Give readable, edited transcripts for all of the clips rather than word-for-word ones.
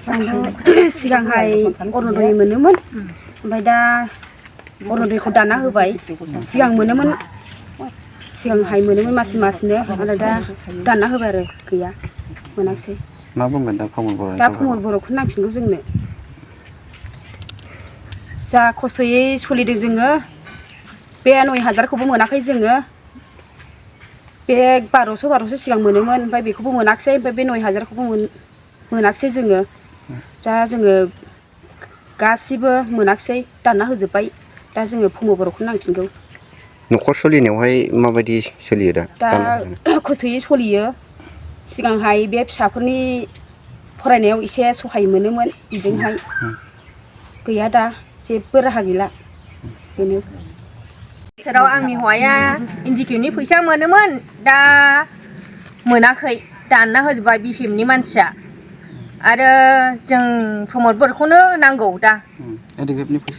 सिगांहाय अरुणदय मोनोमोन ओमफ्राय दा अरुणदयखौ दाना होबाय सिगां मोनोमोन सिगांहाय मोनोमोन मासनो आरो दा दाना होबाय आरो गैया मोनाखिसै मा बुंगोन दा प्रमद बर'खौ नांफिनगौ जोंनो जा खस्थ'यै सोलिदों जोङो बे 9,000खौबो मोनाखै जोङो बे 1200 सिगां मोनोमोन ओमफ्राय बेखौबो मोनाखिसै ओमफ्राय बे 9,000खौबो मोनाखिसै जोङो जा जोङो गासिबो मोनाखिसै दानना होजोब्बाय दा जोङो प्रमद बर'खौ नांफिनगौ न'खर सोलिनायावहाय माबायदि सोलियो दा खस्थ'यै सोलियो सिगांहाय बे फिसाफोरनि फरायनायाव एसे सहाय मोनोमोन बेजोंहाय गैया दा जेबो राहा गैला बेनो बोसोराव आंनि हौवाया इन्दिकिउनि फैसा मोनोमोन दा मोनाखै दानना होजोब्बाय बिपिएफनि मानसिया आरो जों प्रमद बर'खौनो नांगौ दा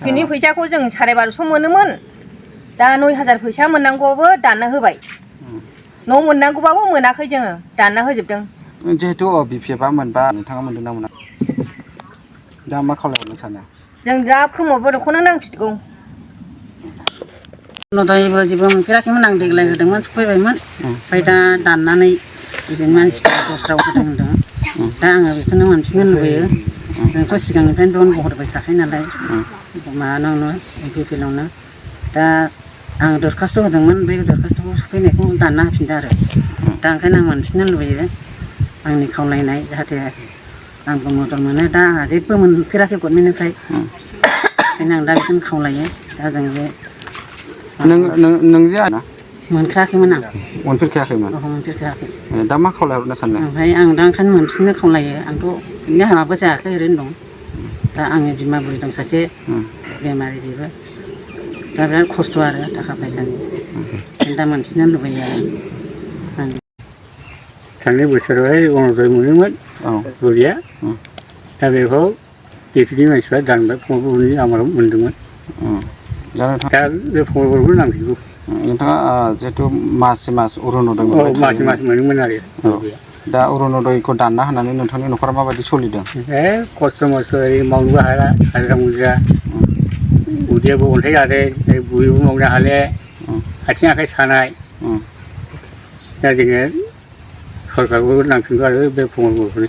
बिनि फैसाखौ जों 1250 मोनोमोन दा 9,000 फैसा मोननांगौआबो दानना होबाय न' मोननांगौबाबो मोनाखै जोङो दानना होजोबदों जिहेतु बिपिएफआ मोनबा नोंथाङा मोनदों ना मोनाखै दा मा खालामनो सानो जों दा प्रमद बर'खौनो नांफिनगौ अरुणदयबो जेबो मोनफेराखैमोन आं देग्लाय होदोंमोन सफैबायमोन ओमफ्राय दा दाननानै बिदिनो मानसिफोरा दस्रायाव होदों होनदों दा आङो बेखौनो मोनफिननो लुबैयो जोंथ' सिगांनिफ्रायनो दन बहरबाय थाखायो नालाय माबानावनो बिपिएलआवनो दा आं दरखास्त' होदोंमोन बे दरखास्त'खौ सफैनायखौ दानना होफिनदो आरो दा ओंखायनो आं मोनफिननो लुबैयो आंनि खावलायनाय जाहाथे आंबो मदद मोनो दा आंहा जेबो मोनफेराखै गभर्नमेन्टनिफ्राय ओंखायनो आं दा बेखौनो खावलायो दा जों बे नों जे मोनखायाखैमोन आं मोनफेरखायाखैमोन मोनफेरखायाखै दा मा खावलायहरनो सानो ओमफ्राय आं दा ओंखायनो मोनफिननो खावलायो आंथ' बिनि हाबाबो जायाखै ओरैनो दं दा आंनि बिमा बुरि दं सासे बेमारि बेबो दा बिराद खस्थ' आरो थाखा फैसानि दा मोनफिननो लुबैयो आरो थांनाय बोसोरावहाय अरुणदय मोनोमोन बुरिया दा बेखौ बिपिएफनि मानसिफ्रा दानबाय प्रमद बर'नि आमाराव मोनदोंमोन दा बे प्रमद बर'खौ नांफिनगौ नोंथाङा जिहेतु मास अरुणदय मास मोनोमोन आरो दा अरुणदयखौ दानना होनानै नोंथांनि न'खरा माबायदि सोलिदों खस्थ' मस्थ' ओरै मावनोबो हाला हाजिरा मुजिरा उदैयाबो अन्थाइ जादों बुयबो मावनो हाले आथिं आखाइ सानाय दा जोङो सरकारखौ नांफिनगौ आरो बे प्रमद बर'खौनो